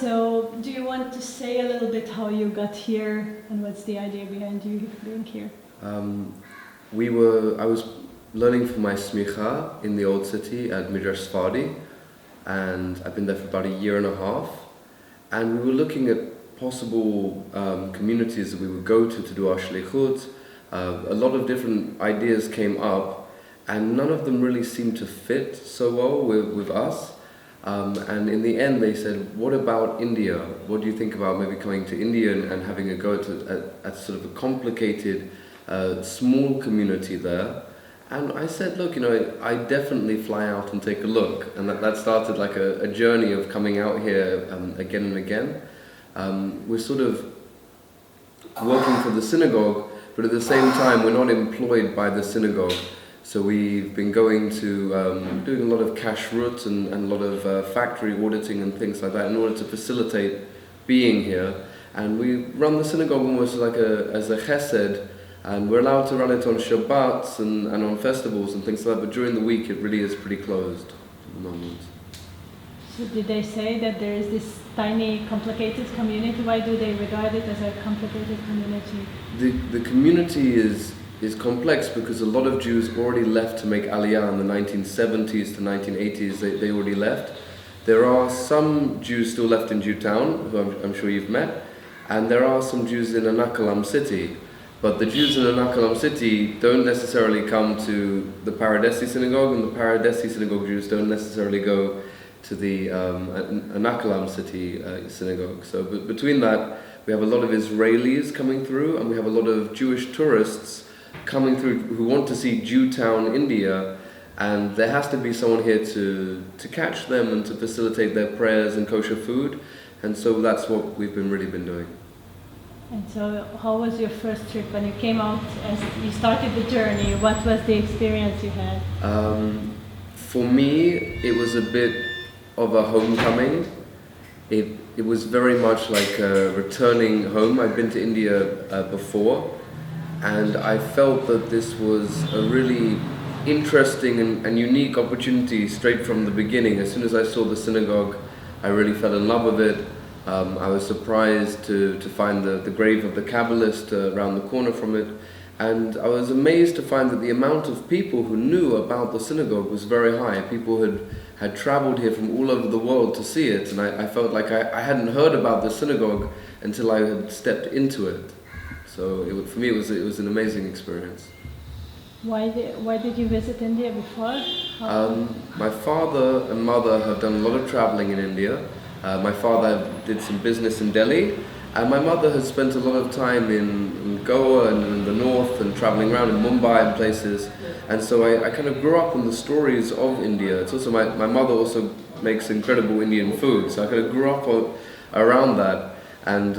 So do you want to say a little bit how you got here and what's the idea behind you being here? I was learning for my smicha in the old city at Midrash Sephardi, and I've been there for about a year and a half, and we were looking at possible communities that we would go to do our shlichut. A lot of different ideas came up, and none of them really seemed to fit so well with us. And in the end they said, what about India? What do you think about maybe coming to India and having a go at sort of a complicated, small community there? And I said, look, I definitely fly out and take a look. And that started like a journey of coming out here again and again. We're sort of working for the synagogue, but at the same time we're not employed by the synagogue. So we've been going to, doing a lot of kashrut and a lot of factory auditing and things like that in order to facilitate being here. And we run the synagogue almost like as a chesed, and we're allowed to run it on Shabbats and on festivals and things like that, but during the week it really is pretty closed at the moment. So did they say that there is this tiny, complicated community? Why do they regard it as a complicated community? The community is complex because a lot of Jews already left to make aliyah in the 1970s to 1980s. They already left. There are some Jews still left in Jewtown, who I'm sure you've met, and there are some Jews in Anakalam city. But the Jews in Anakalam city don't necessarily come to the Paradesi Synagogue, and the Paradesi Synagogue Jews don't necessarily go to the Anakalam city synagogue. So between that, we have a lot of Israelis coming through, and we have a lot of Jewish tourists coming through who want to see Jewtown, India, and there has to be someone here to catch them and to facilitate their prayers and kosher food, and so that's what we've really been doing. And so how was your first trip when you came out, as you started the journey? What was the experience you had? For me, it was a bit of a homecoming. It was very much like returning home. I'd been to India before, and I felt that this was a really interesting and unique opportunity straight from the beginning. As soon as I saw the synagogue, I really fell in love with it. I was surprised to find the grave of the Kabbalist around the corner from it, and I was amazed to find that the amount of people who knew about the synagogue was very high. People had traveled here from all over the world to see it, and I felt like I hadn't heard about the synagogue until I had stepped into it. So for me it was an amazing experience. Why did you visit India before? My father and mother have done a lot of traveling in India. My father did some business in Delhi, and my mother has spent a lot of time in Goa and in the north and traveling around in Mumbai and places. And so I kind of grew up on the stories of India. It's also my mother also makes incredible Indian food, so I kind of grew up around that. And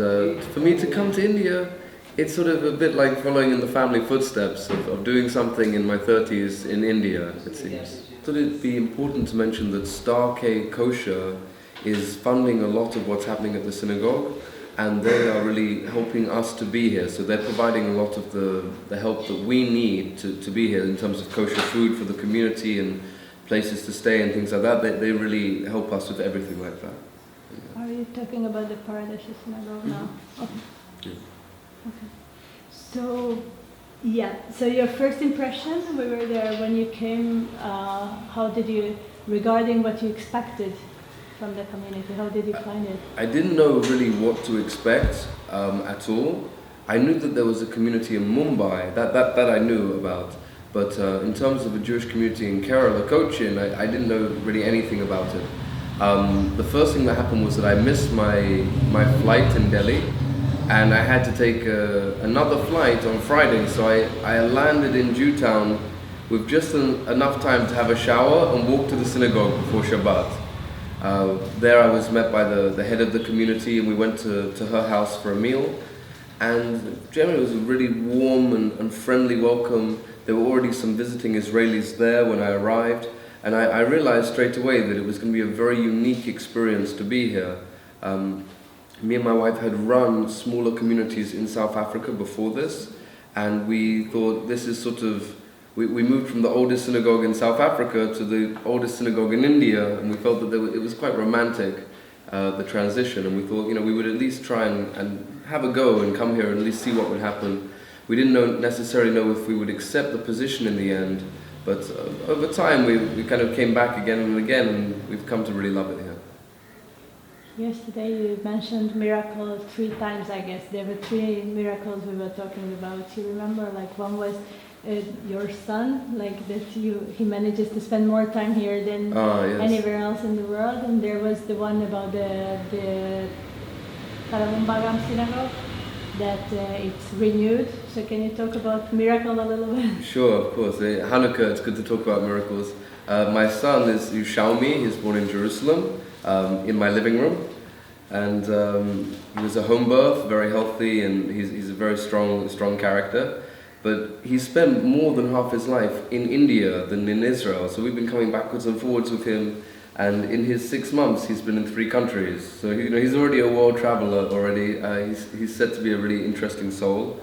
for me to come to India, it's sort of a bit like following in the family footsteps of doing something in my 30s in India, it seems. So it'd be important to mention that Star K Kosher is funding a lot of what's happening at the synagogue, and they are really helping us to be here. So they're providing a lot of the help that we need to be here in terms of kosher food for the community and places to stay and things like that. They really help us with everything like that. Are you talking about the Paradesi Synagogue now? Okay. Yeah. Okay. So your first impression, we were there when you came, how did you, regarding what you expected from the community, how did you find it? I didn't know really what to expect at all. I knew that there was a community in Mumbai, that I knew about, but in terms of a Jewish community in Kerala, Cochin, I didn't know really anything about it. The first thing that happened was that I missed my flight in Delhi, and I had to take another flight on Friday, so I landed in Jewtown with just enough time to have a shower and walk to the synagogue before Shabbat. There I was met by the head of the community, and we went to her house for a meal, and generally it was a really warm and friendly welcome. There were already some visiting Israelis there when I arrived, and I realized straight away that it was going to be a very unique experience to be here. Me and my wife had run smaller communities in South Africa before this, and we thought this is sort of, we moved from the oldest synagogue in South Africa to the oldest synagogue in India, and we felt that it was quite romantic the transition, and we thought, we would at least try and have a go and come here and at least see what would happen. We didn't necessarily know if we would accept the position in the end, but over time we kind of came back again and again, and we've come to really love it here. Yesterday you mentioned miracle 3 times, I guess. There were 3 miracles we were talking about. You remember, like one was your son, like that he manages to spend more time here than anywhere else in the world, and there was the one about the Synagogue, that it's renewed. So can you talk about miracle a little bit? Sure, of course. Hanukkah, it's good to talk about miracles. My son is Yushalmi. He's born in Jerusalem, in my living room, and he was a home birth, very healthy, and he's a very strong character. But he spent more than half his life in India than in Israel, so we've been coming backwards and forwards with him. And in his 6 months, he's been in 3 countries. So he's already a world traveler already. He's said to be a really interesting soul.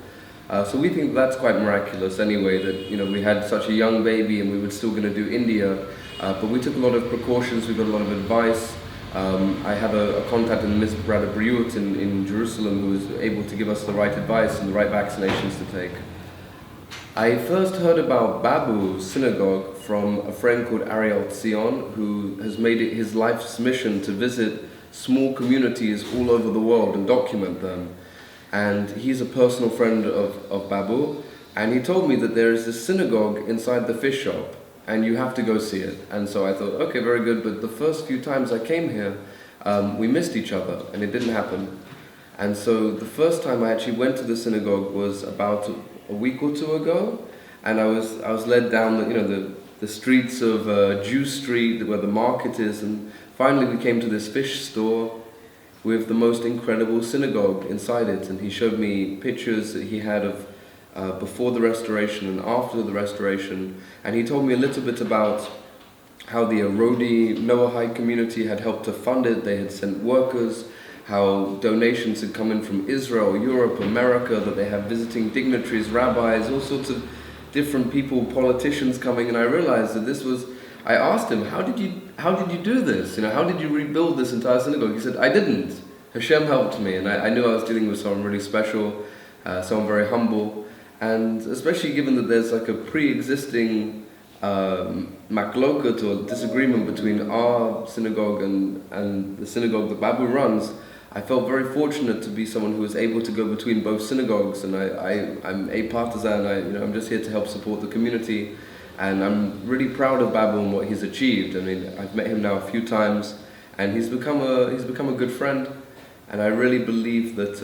So we think that's quite miraculous anyway, that we had such a young baby and we were still going to do India. But we took a lot of precautions, we got a lot of advice. I have a contact in Misbrad Briut in Jerusalem who was able to give us the right advice and the right vaccinations to take. I first heard about Babu Synagogue from a friend called Ariel Tzion, who has made it his life's mission to visit small communities all over the world and document them. And he's a personal friend of Babu, and he told me that there is this synagogue inside the fish shop, and you have to go see it. And so I thought, okay, very good, but the first few times I came here, we missed each other, and it didn't happen. And so the first time I actually went to the synagogue was about a week or 2 ago, and I was led down the streets of Jew Street where the market is, and finally we came to this fish store with the most incredible synagogue inside it, and he showed me pictures that he had of before the restoration and after the restoration, and he told me a little bit about how the Arodi Noahide community had helped to fund it. They had sent workers, how donations had come in from Israel, Europe, America, that they have visiting dignitaries, rabbis, all sorts of different people, politicians coming, and I realized that I asked him, how did you do this? How did you rebuild this entire synagogue? He said, I didn't. Hashem helped me, and I knew I was dealing with someone really special, someone very humble, and especially given that there's like a pre-existing maklokat or disagreement between our synagogue and the synagogue that Babu runs. I felt very fortunate to be someone who was able to go between both synagogues, and I'm a partisan. I'm just here to help support the community, and I'm really proud of Babu and what he's achieved. I mean, I've met him now a few times, and he's become a good friend, and I really believe that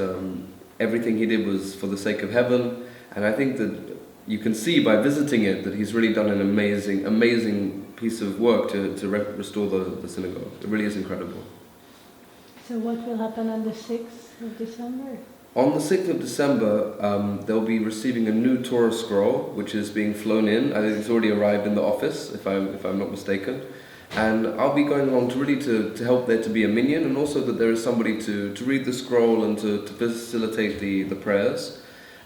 everything he did was for the sake of heaven, and I think that you can see by visiting it that he's really done an amazing piece of work to restore the synagogue. It really is incredible. So what will happen on the 6th of December? On the 6th of December, they'll be receiving a new Torah Scroll, which is being flown in. I think it's already arrived in the office, if I'm not mistaken. And I'll be going along to help there to be a minion, and also that there is somebody to read the scroll and to facilitate the prayers.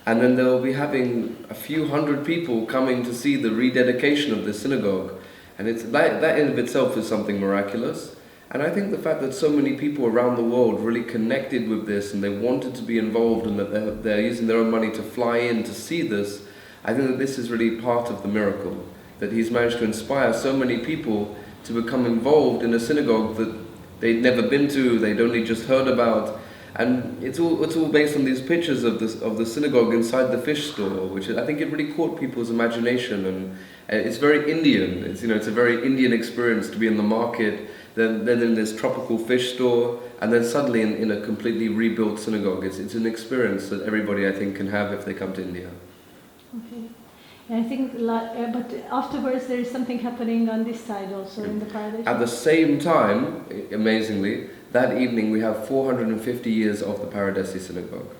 And then they'll be having a few hundred people coming to see the rededication of the synagogue. And that in of itself is something miraculous. And I think the fact that so many people around the world really connected with this and they wanted to be involved and that they're using their own money to fly in to see this, I think that this is really part of the miracle. That he's managed to inspire so many people to become involved in a synagogue that they'd never been to, they'd only just heard about. And it's all based on these pictures of the synagogue inside the fish store, which I think it really caught people's imagination, and it's very Indian. It's a very Indian experience to be in the market, then in this tropical fish store, and then suddenly in a completely rebuilt synagogue. It's an experience that everybody I think can have if they come to India. Okay. And I think, but afterwards there is something happening on this side also in the Paradesi. At the same time, amazingly, that evening we have 450 years of the Paradesi Synagogue.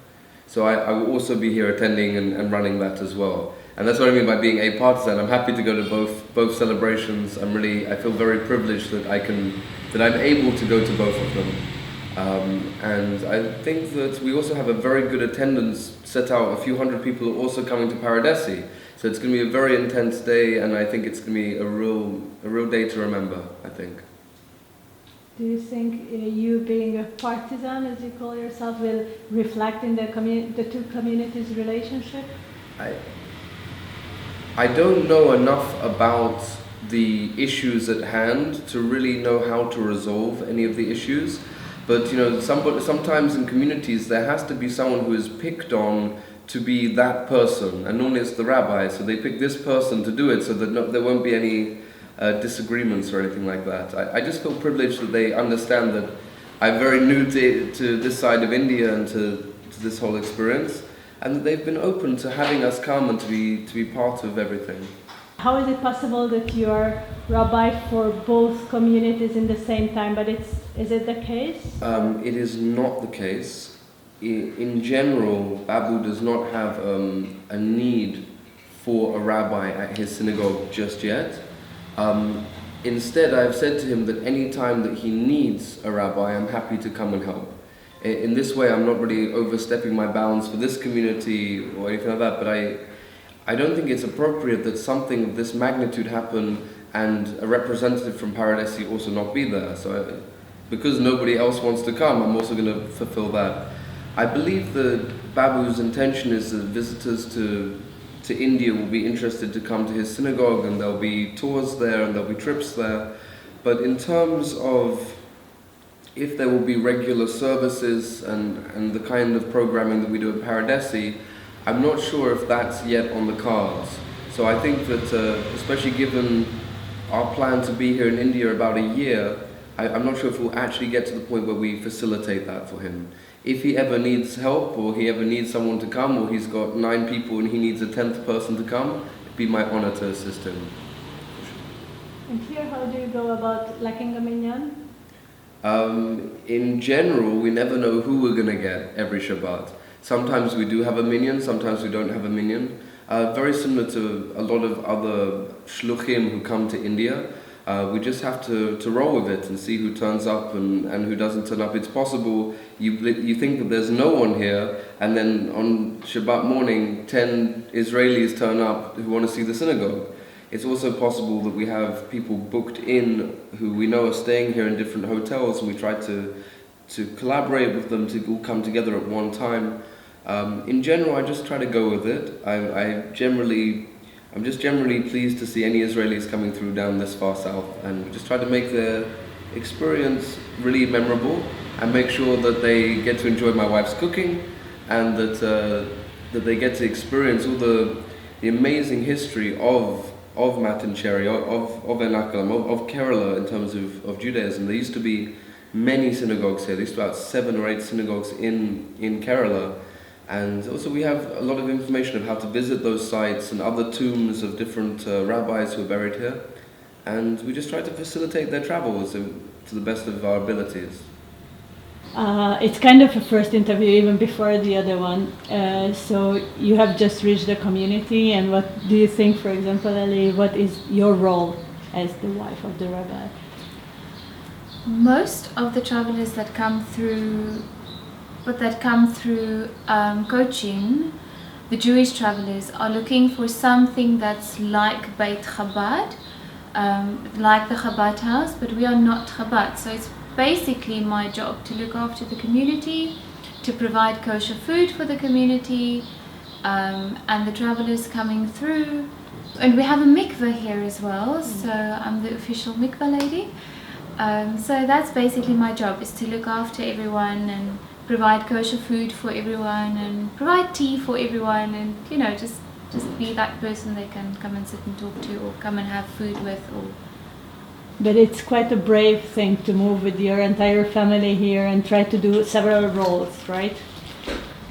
So I will also be here attending and running that as well. And that's what I mean by being a partisan. I'm happy to go to both celebrations. I feel very privileged that I'm able to go to both of them. And I think that we also have a very good attendance set out. A few hundred people are also coming to Paradesi. So it's going to be a very intense day, and I think it's going to be a real day to remember, I think. Do you think you being a partisan, as you call yourself, will reflect in the two communities' relationship? I don't know enough about the issues at hand to really know how to resolve any of the issues. But sometimes in communities there has to be someone who is picked on to be that person, and normally it's the rabbi, so they pick this person to do it so that there won't be any disagreements or anything like that. I just feel privileged that they understand that I'm very new to this side of India and to this whole experience, and that they've been open to having us come and to be part of everything. How is it possible that you are rabbi for both communities in the same time, but is it the case? It is not the case. In general, Babu does not have a need for a rabbi at his synagogue just yet. Instead, I've said to him that any time that he needs a rabbi, I'm happy to come and help. In this way, I'm not really overstepping my bounds for this community or anything like that, but I don't think it's appropriate that something of this magnitude happen and a representative from Paradesi also not be there. So because nobody else wants to come, I'm also going to fulfill that. I believe that Babu's intention is that visitors to India will be interested to come to his synagogue, and there'll be tours there and there'll be trips there. But in terms of if there will be regular services and the kind of programming that we do at Paradesi, I'm not sure if that's yet on the cards. So I think that, especially given our plan to be here in India about a year, I'm not sure if we'll actually get to the point where we facilitate that for him. If he ever needs help, or he ever needs someone to come, or he's got 9 people and he needs a 10th person to come, it'd be my honor to assist him. And here, how do you go about lacking a minion? In general, we never know who we're going to get every Shabbat. Sometimes we do have a minion, sometimes we don't have a minion. Very similar to a lot of other shluchim who come to India. We just have to roll with it and see who turns up and who doesn't turn up. It's possible you think that there's no one here, and then on Shabbat morning 10 Israelis turn up who want to see the synagogue. It's also possible that we have people booked in who we know are staying here in different hotels, and we try to collaborate with them to all come together at one time. In general, I just try to go with it. I'm just generally pleased to see any Israelis coming through down this far south, and just try to make their experience really memorable and make sure that they get to enjoy my wife's cooking, and that they get to experience all the amazing history of Matan Cherry, of Ernakulam, of Kerala in terms of Judaism. There used to be many synagogues here. There used to be about 7 or 8 synagogues in Kerala. And also we have a lot of information of how to visit those sites and other tombs of different rabbis who are buried here. And we just try to facilitate their travels to the best of our abilities. It's kind of a first interview even before the other one. So you have just reached the community, and what do you think, for example, Ali, what is your role as the wife of the rabbi? Most of the travelers that come through coaching, the Jewish travelers, are looking for something that's like Beit Chabad, like the Chabad house, but we are not Chabad. So it's basically my job to look after the community, to provide kosher food for the community, and the travelers coming through. And we have a mikveh here as well, so I'm the official mikveh lady. So that's basically my job, is to look after everyone and provide kosher food for everyone and provide tea for everyone, and just be that person they can come and sit and talk to or come and have food with. But it's quite a brave thing to move with your entire family here and try to do several roles, right?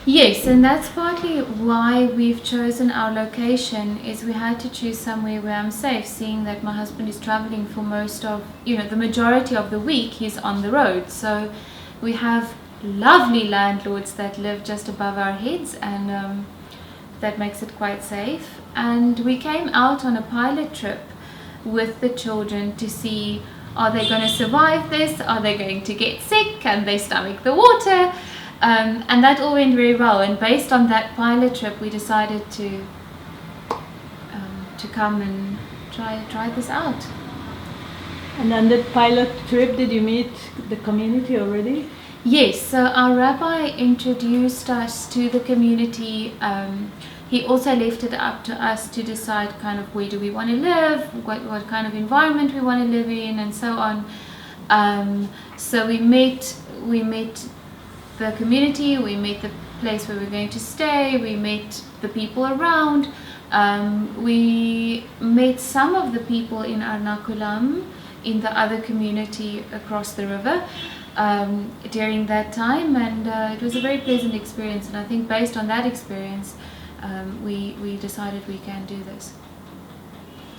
Yes, and that's partly why we've chosen our location, is we had to choose somewhere where I'm safe, seeing that my husband is traveling for most of, the majority of the week he's on the road. So we have lovely landlords that live just above our heads, and that makes it quite safe. And we came out on a pilot trip with the children to see, are they going to survive this? Are they going to get sick? Can they stomach the water? And that all went very well, and based on that pilot trip we decided to come and try this out. And on that pilot trip, did you meet the community already? Yes, so our rabbi introduced us to the community. He also left it up to us to decide kind of where do we want to live, what kind of environment we want to live in, and so on. So we met the community, we met the place where we're going to stay, we met the people around. We met some of the people in Arnakulam, in the other community across the river, during that time, and it was a very pleasant experience. And I think based on that experience, we decided we can do this.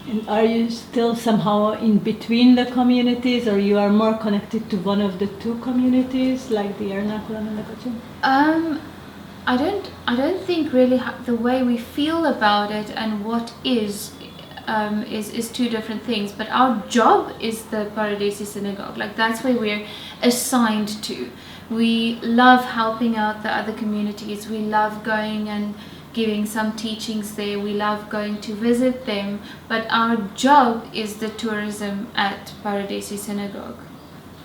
And are you still somehow in between the communities, or you are more connected to one of the two communities, like the Ernakulam and the Kachin? I don't think really the way we feel about it and what is two different things. But our job is the Paradesi Synagogue. Like that's where we're assigned to. We love helping out the other communities. We love going and giving some teachings there. We love going to visit them. But our job is the tourism at Paradesi Synagogue.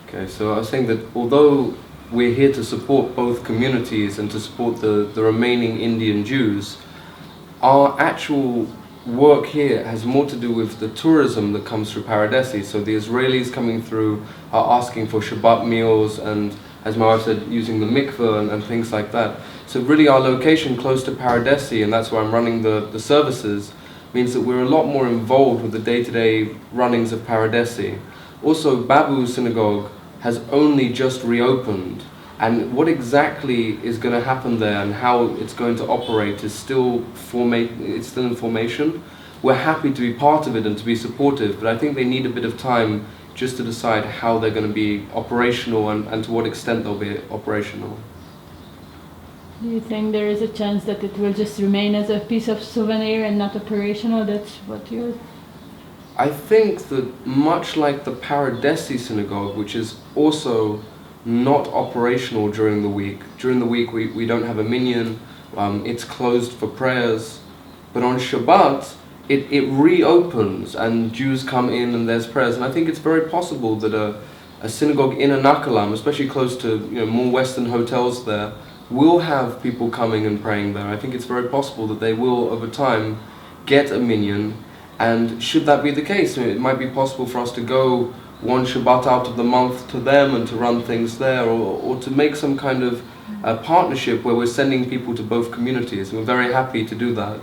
Okay, so I was saying that although we're here to support both communities and to support the remaining Indian Jews, our actual work here has more to do with the tourism that comes through Paradesi. So the Israelis coming through are asking for Shabbat meals and, as my wife said, using the mikveh and things like that. So really our location close to Paradesi, and that's where I'm running the services, means that we're a lot more involved with the day-to-day runnings of Paradesi. Also, Babu Synagogue has only just reopened, and what exactly is going to happen there and how it's going to operate is still in formation. We're happy to be part of it and to be supportive, but I think they need a bit of time just to decide how they're going to be operational and to what extent they'll be operational. Do you think there is a chance that it will just remain as a piece of souvenir and not operational? That's what you're... I think that much like the Paradesi Synagogue, which is also not operational during the week we don't have a minion, it's closed for prayers, but on Shabbat it reopens and Jews come in and there's prayers, and I think it's very possible that a synagogue in Anakalam, especially close to more Western hotels there, will have people coming and praying there. I think it's very possible that they will over time get a minion. And should that be the case, it might be possible for us to go one Shabbat out of the month to them and to run things there, or to make some kind of partnership where we're sending people to both communities. And we're very happy to do that,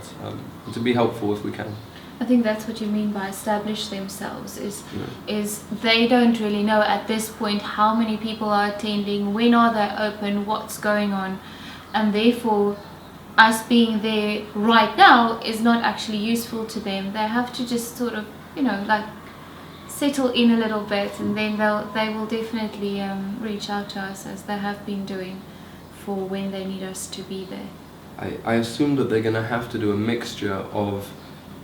to be helpful if we can. I think that's what you mean by establish themselves, is they don't really know at this point how many people are attending, when are they open, what's going on, and therefore us being there right now is not actually useful to them. They have to just sort of, like settle in a little bit, and then they will definitely reach out to us as they have been doing for when they need us to be there. I assume that they're going to have to do a mixture of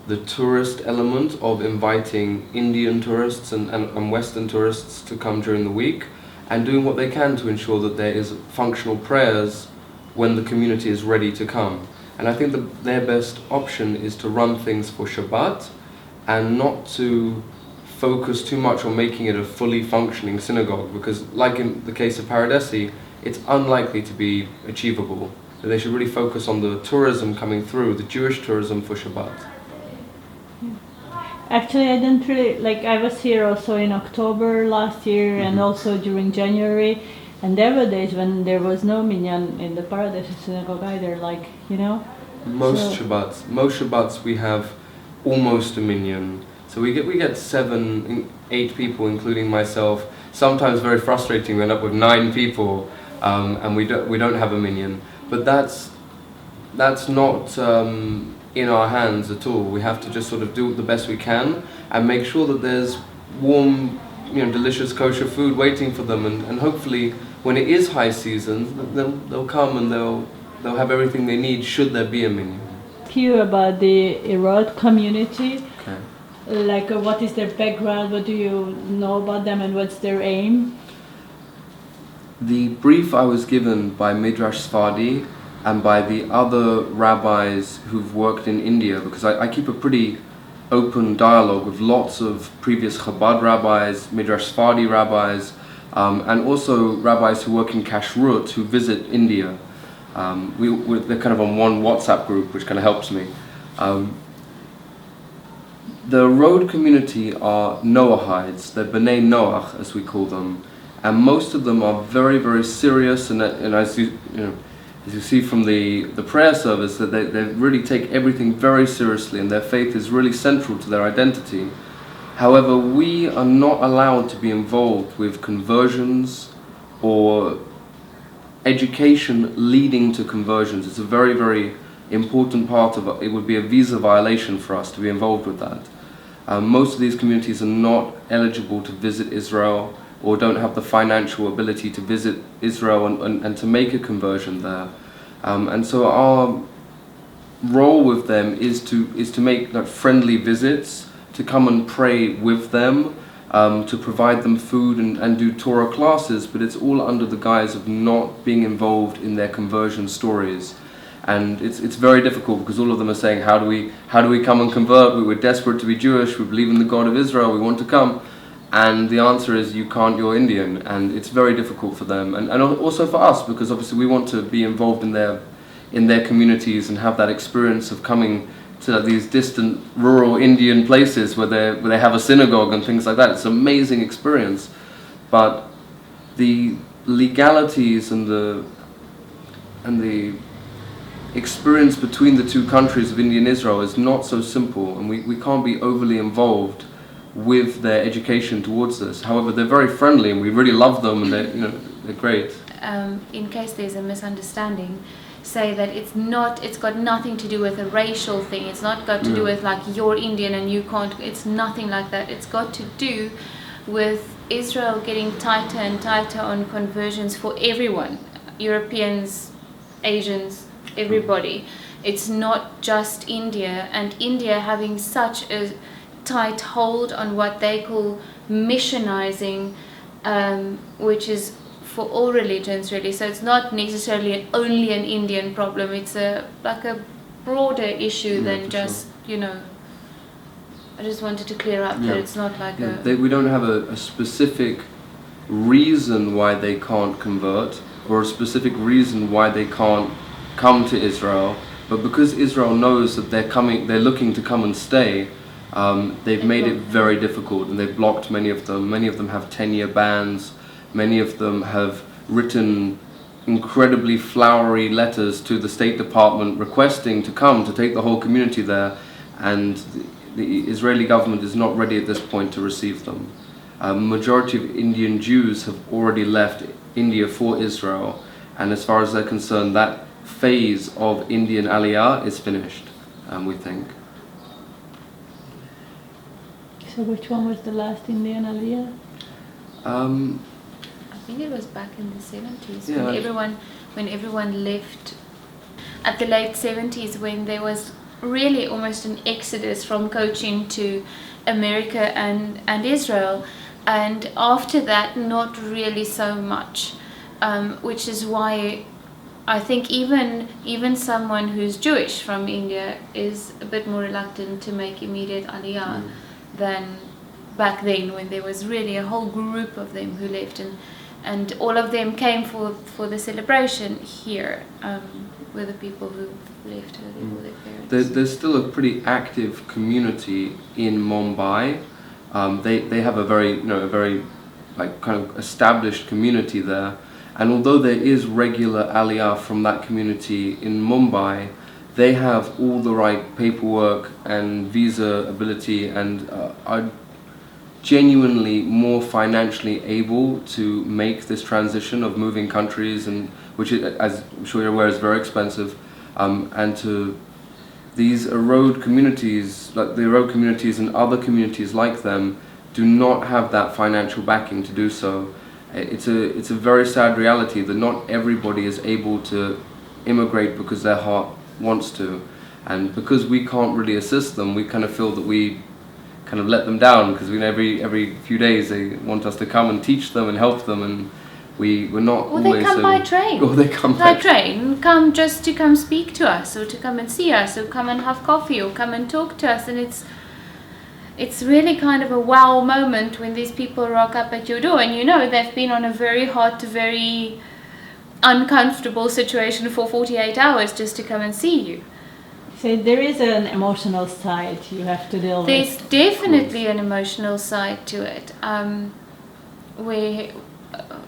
the tourist element of inviting Indian tourists and Western tourists to come during the week, and doing what they can to ensure that there is functional prayers when the community is ready to come. And I think that their best option is to run things for Shabbat and not to focus too much on making it a fully functioning synagogue, because like in the case of Paradesi, it's unlikely to be achievable. So they should really focus on the tourism coming through, the Jewish tourism for Shabbat. Actually, I didn't really, I was here also in October last year and also during January. And there were days when there was no minion in the Paradesi Synagogue either, Most Shabbats we have almost a minion. So we get 7, 8 people, including myself. Sometimes very frustrating, we end up with 9 people, and we don't have a minion. But that's not in our hands at all. We have to just sort of do the best we can and make sure that there's warm, delicious kosher food waiting for them, and hopefully when it is high season, they'll come and they'll have everything they need should there be a minion. You about the Erod community. Okay. What is their background? What do you know about them, and what's their aim? The brief I was given by Midrash Sephardi and by the other rabbis who've worked in India, because I keep a pretty open dialogue with lots of previous Chabad rabbis, Midrash Sephardi rabbis, and also rabbis who work in Kashrut who visit India. They're kind of on one WhatsApp group, which kind of helps me. The road community are Noahides, they're B'nai Noach, as we call them, and most of them are very, very serious, and as you see from the prayer service, that they really take everything very seriously, and their faith is really central to their identity. However, we are not allowed to be involved with conversions or education leading to conversions. It's a very, very important part of it. It would be a visa violation for us to be involved with that. Most of these communities are not eligible to visit Israel or don't have the financial ability to visit Israel and to make a conversion there. And so our role with them is to make like friendly visits, to come and pray with them, to provide them food and do Torah classes, but it's all under the guise of not being involved in their conversion stories. And it's very difficult because all of them are saying, how do we come and convert? We're desperate to be Jewish, we believe in the God of Israel, we want to come. And the answer is, you can't, you're Indian. And it's very difficult for them, and also for us, because obviously we want to be involved in their communities and have that experience of coming to these distant rural Indian places where they have a synagogue and things like that. It's an amazing experience. But the legalities and the experience between the two countries of India and Israel is not so simple, and we can't be overly involved with their education towards this. However, they're very friendly and we really love them, and they're great. In case there's a misunderstanding, say that it's got nothing to do with a racial thing. It's not got to do with like you're Indian and you can't. It's nothing like that. It's got to do with Israel getting tighter and tighter on conversions for everyone, Europeans, Asians, everybody. It's not just India, and India having such a tight hold on what they call missionizing, which is for all religions really. So it's not necessarily only an Indian problem. It's like a broader issue than just sure. I just wanted to clear up that it's not like we don't have a specific reason why they can't convert, or a specific reason why they can't come to Israel, but because Israel knows that they're looking to come and stay, they've made it very difficult, and they've blocked many of them. Many of them have 10-year bans. Many of them have written incredibly flowery letters to the State Department requesting to come to take the whole community there, and the Israeli government is not ready at this point to receive them. Majority of Indian Jews have already left India for Israel, and as far as they're concerned, that phase of Indian aliyah is finished, we think. So which one was the last Indian aliyah? I think it was back in the 70s, when everyone left. At the late 70s, when there was really almost an exodus from Cochin to America and Israel, and after that not really so much, which is why I think even someone who's Jewish from India is a bit more reluctant to make immediate aliyah than back then, when there was really a whole group of them who left, and all of them came for the celebration here, were the people who left early for their parents. There's still a pretty active community in Mumbai. They have a very like kind of established community there, and although there is regular aliyah from that community in Mumbai, they have all the right paperwork and visa ability, and are genuinely more financially able to make this transition of moving countries, and which, as I'm sure you're aware, is very expensive, and to these road communities, like the road communities and other communities like them, do not have that financial backing to do so. It's a very sad reality that not everybody is able to immigrate because their heart wants to, and because we can't really assist them, we kind of feel that we kind of let them down, because we know every few days they want us to come and teach them and help them, and we're not or always. They come by train. Or they come by train. Come just to come speak to us, or to come and see us, or come and have coffee, or come and talk to us, and it's really kind of a wow moment when these people rock up at your door and you know they've been on a very hot, very uncomfortable situation for 48 hours just to come and see you. So there is an emotional side you have to deal There's with. definitely an emotional side to it, where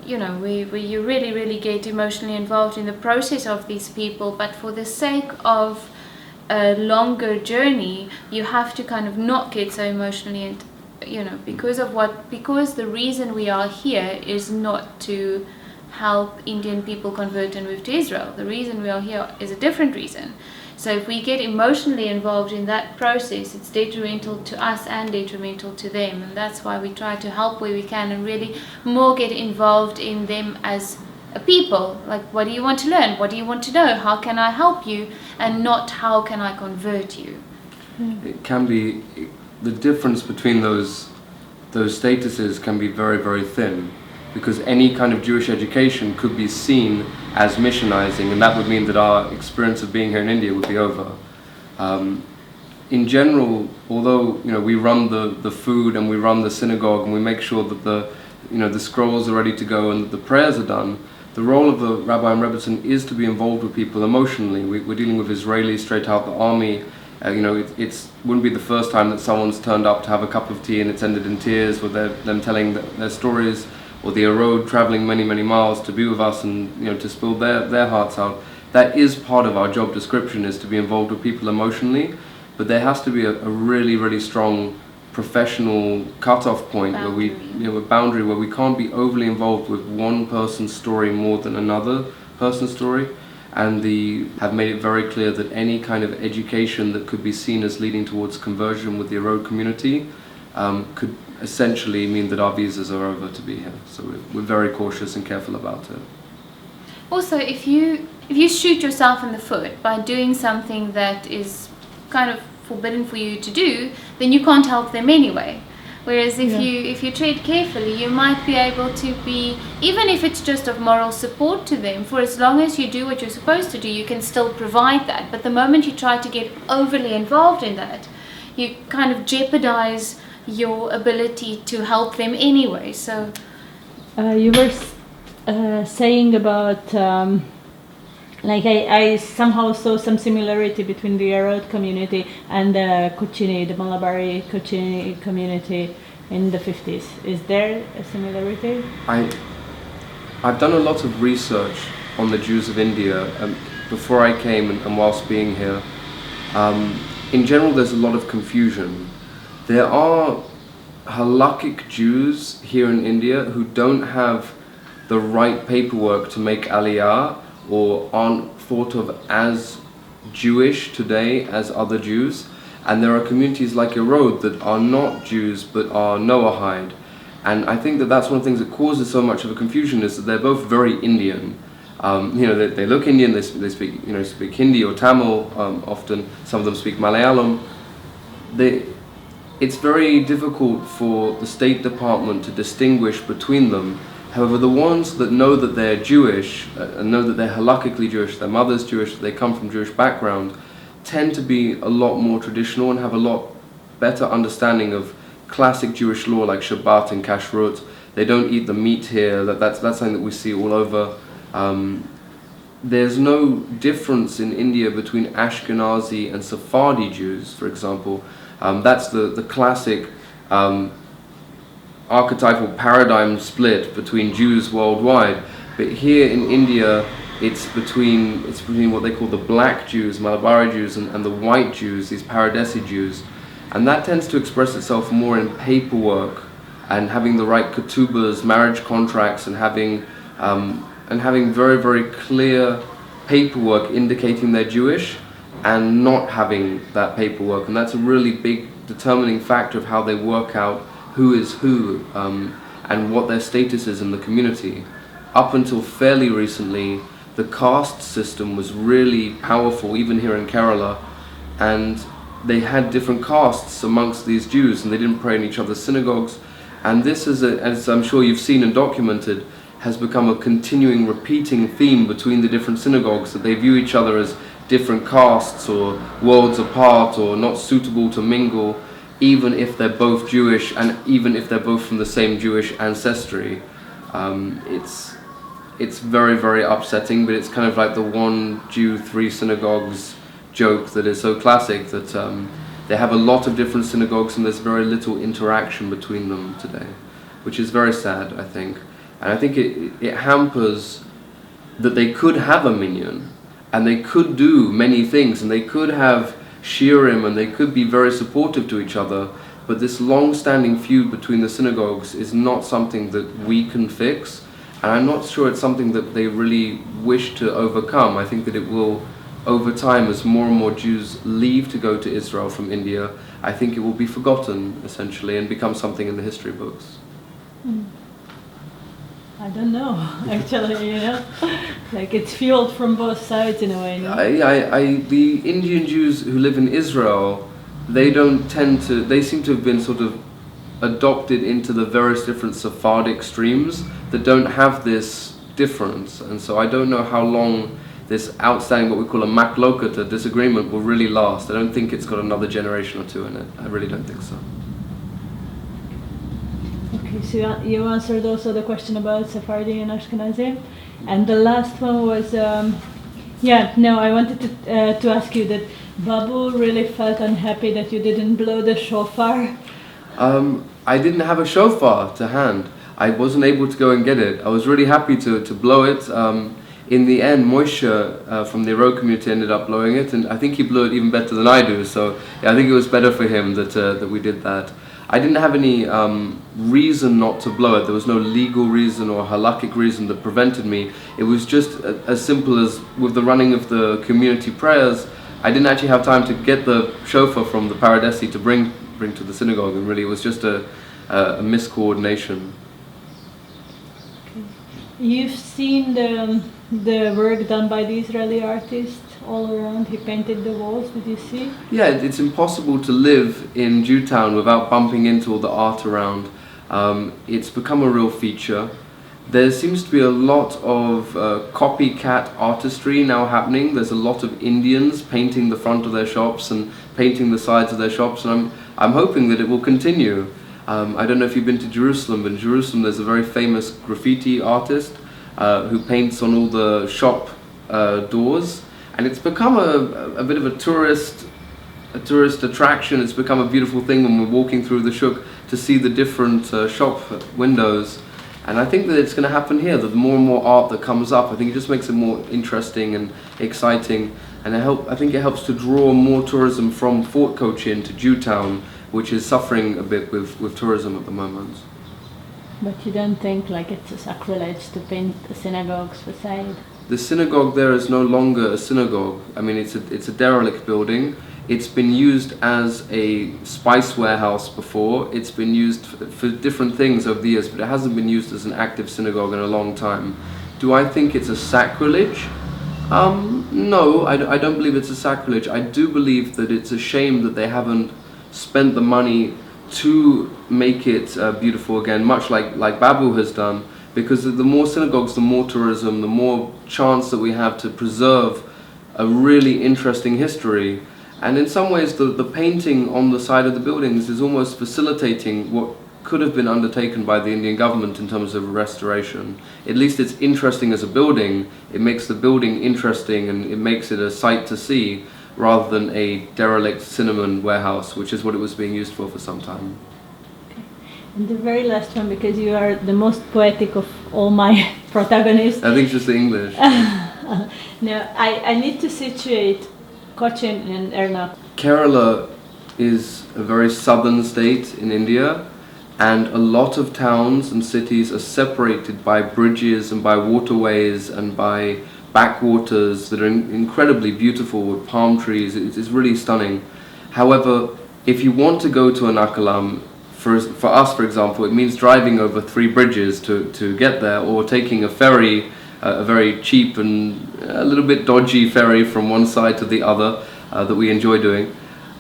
you really get emotionally involved in the process of these people, but for the sake of a longer journey, you have to kind of not get so emotionally, because the reason we are here is not to help Indian people convert and move to Israel. The reason we are here is a different reason. So if we get emotionally involved in that process, it's detrimental to us and detrimental to them. And that's why we try to help where we can and really more get involved in them as a people. Like, what do you want to learn? What do you want to know? How can I help you? And not how can I convert you? It can be, the difference between those statuses can be very, very thin, because any kind of Jewish education could be seen as missionizing, and that would mean that our experience of being here in India would be over. In general, although we run the food and we run the synagogue and we make sure that the scrolls are ready to go and that the prayers are done, the role of the rabbi and rebbitzin is to be involved with people emotionally. We're dealing with Israelis straight out the army. It wouldn't be the first time that someone's turned up to have a cup of tea and it's ended in tears with them telling their stories, or the road traveling many, many miles to be with us and to spill their hearts out. That is part of our job description, is to be involved with people emotionally, but there has to be a really, really strong professional cut-off point, Boundary. a boundary where we can't be overly involved with one person's story more than another person's story, and have made it very clear that any kind of education that could be seen as leading towards conversion with the Road community could essentially mean that our visas are over to be here. So we're very cautious and careful about it. Also, if you shoot yourself in the foot by doing something that is kind of forbidden for you to do, then you can't help them anyway. Whereas if you tread carefully, you might be able to be, even if it's just of moral support to them, for as long as you do what you're supposed to do, you can still provide that. But the moment you try to get overly involved in that, you kind of jeopardize your ability to help them anyway. So You were saying about I somehow saw some similarity between the Arod community and the Kochini, the Malabari Kochini community in the 50s. Is there a similarity? I've done a lot of research on the Jews of India before I came and whilst being here. In general, there's a lot of confusion. There are halakhic Jews here in India who don't have the right paperwork to make aliyah, or aren't thought of as Jewish today as other Jews. And there are communities like Erod that are not Jews but are Noahide. And I think that that's one of the things that causes so much of a confusion, is that they're both very Indian. They look Indian, they speak Hindi or Tamil often, some of them speak Malayalam. It's very difficult for the State Department to distinguish between them. However, the ones that know that they're Jewish and know that they're halakhically Jewish, their mother's Jewish, they come from Jewish background, tend to be a lot more traditional and have a lot better understanding of classic Jewish law like Shabbat and Kashrut. They don't eat the meat here. That's something that we see all over. There's no difference in India between Ashkenazi and Sephardi Jews, for example. That's the classic archetypal paradigm split between Jews worldwide. But here in India, it's between what they call the black Jews, Malabari Jews, and the white Jews, these Paradesi Jews. And that tends to express itself more in paperwork and having the right ketubas, marriage contracts, and having very, very clear paperwork indicating they're Jewish, and not having that paperwork. And that's a really big determining factor of how they work out who is who and what their status is in the community. Up until fairly recently, the caste system was really powerful, even here in Kerala, and they had different castes amongst these Jews, and they didn't pray in each other's synagogues. And this is, as I'm sure you've seen and documented, has become a continuing, repeating theme between the different synagogues, that they view each other as different castes or worlds apart or not suitable to mingle. even if they're both Jewish and even if they're both from the same Jewish ancestry. It's very, very upsetting, but it's kind of like the one Jew, three synagogues joke that is so classic, that they have a lot of different synagogues and there's very little interaction between them today, which is very sad, I think. And I think it hampers that they could have a minion and they could do many things and they could have shiurim and they could be very supportive to each other, but this long-standing feud between the synagogues is not something that we can fix, and I'm not sure it's something that they really wish to overcome. I think that it will, over time, as more and more Jews leave to go to Israel from India, I think it will be forgotten, essentially, and become something in the history books. I don't know, actually, like it's fueled from both sides in a way. No? The Indian Jews who live in Israel, they seem to have been sort of adopted into the various different Sephardic streams that don't have this difference, and so I don't know how long this outstanding, what we call a machloket, a disagreement, will really last. I don't think it's got another generation or two in it. I really don't think so. Okay, so you answered also the question about Sephardi and Ashkenazi, and the last one was, I wanted to ask you that Babu really felt unhappy that you didn't blow the shofar. I didn't have a shofar to hand. I wasn't able to go and get it. I was really happy to blow it. In the end, Moshe from the Ero community ended up blowing it, and I think he blew it even better than I do. So yeah, I think it was better for him that we did that. I didn't have any reason not to blow it. There was no legal reason or halakhic reason that prevented me. It was just as simple as with the running of the community prayers, I didn't actually have time to get the shofar from the Paradesi to bring to the synagogue, and really it was just a miscoordination. Okay. You've seen the work done by the Israeli artist all around. He painted the walls. Did you see? Yeah, it's impossible to live in Jewtown without bumping into all the art around. It's become a real feature. There seems to be a lot of copycat artistry now happening. There's a lot of Indians painting the front of their shops and painting the sides of their shops, and I'm hoping that it will continue. I don't know if you've been to Jerusalem, but in Jerusalem there's a very famous graffiti artist who paints on all the shop doors, and it's become a bit of a tourist attraction. It's become a beautiful thing when we're walking through the shuk to see the different shop windows. And I think that it's going to happen here, that the more and more art that comes up, I think it just makes it more interesting and exciting. And I think it helps to draw more tourism from Fort Cochin to Jewtown, which is suffering a bit with tourism at the moment. But you don't think like it's a sacrilege to paint a synagogue's facade? The synagogue there is no longer a synagogue. I mean, it's a derelict building. It's been used as a spice warehouse before. It's been used for different things over the years, but it hasn't been used as an active synagogue in a long time. Do I think it's a sacrilege? No, I don't believe it's a sacrilege. I do believe that it's a shame that they haven't spent the money to make it beautiful again, much like Babu has done, because the more synagogues, the more tourism, the more chance that we have to preserve a really interesting history. And in some ways, the painting on the side of the buildings is almost facilitating what could have been undertaken by the Indian government in terms of restoration. At least it's interesting as a building. It makes the building interesting and it makes it a sight to see, rather than a derelict cinnamon warehouse, which is what it was being used for some time. Okay. And the very last one, because you are the most poetic of all my protagonists. I think it's just the English. No, I need to situate Cochin and Ernak. Kerala is a very southern state in India, and a lot of towns and cities are separated by bridges and by waterways and by backwaters that are incredibly beautiful with palm trees. It's really stunning. However, if you want to go to Anakalam, for us, for example, it means driving over 3 bridges to get there, or taking a ferry, a very cheap and a little bit dodgy ferry from one side to the other that we enjoy doing.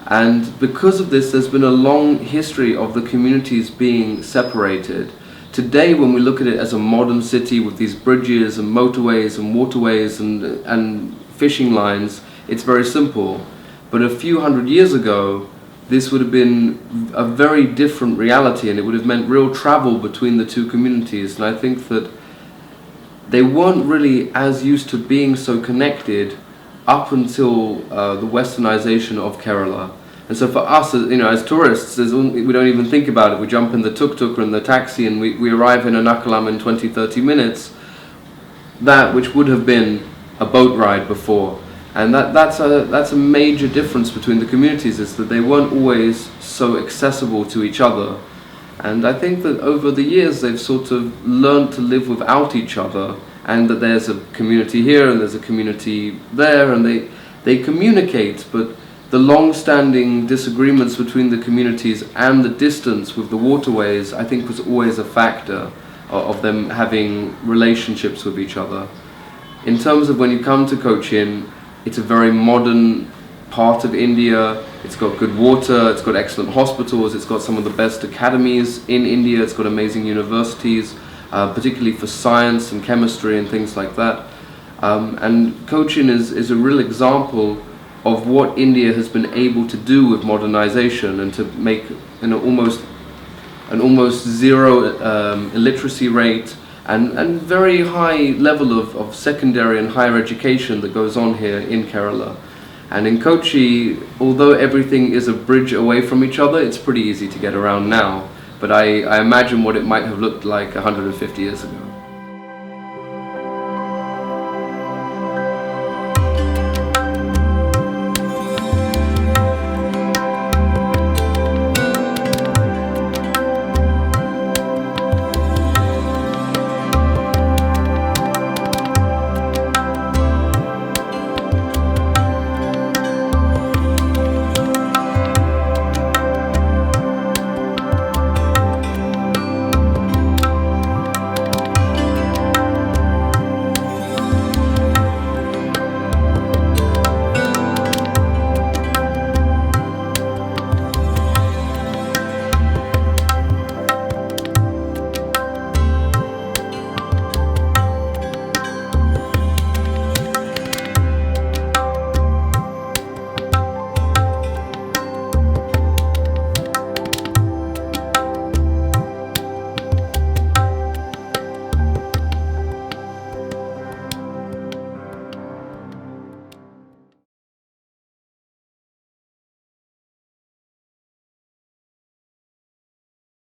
And because of this, there's been a long history of the communities being separated. Today, when we look at it as a modern city with these bridges and motorways and waterways and fishing lines, it's very simple. But a few hundred years ago, this would have been a very different reality, and it would have meant real travel between the two communities. And I think that they weren't really as used to being so connected up until the westernization of Kerala. And so for us, as tourists, we don't even think about it. We jump in the tuk-tuk or in the taxi and we arrive in Ernakulam in 20-30 minutes. That which would have been a boat ride before. And that's a major difference between the communities, is that they weren't always so accessible to each other. And I think that over the years they've sort of learned to live without each other, and that there's a community here and there's a community there, and they communicate, but the long-standing disagreements between the communities and the distance with the waterways, I think, was always a factor of them having relationships with each other. In terms of when you come to Cochin, it's a very modern part of India. It's got good water, it's got excellent hospitals, it's got some of the best academies in India, it's got amazing universities, particularly for science and chemistry and things like that. And Cochin is a real example of what India has been able to do with modernization, and to make an almost zero illiteracy rate, and very high level of secondary and higher education that goes on here in Kerala. And in Kochi, although everything is a bridge away from each other, it's pretty easy to get around now. But I imagine what it might have looked like 150 years ago.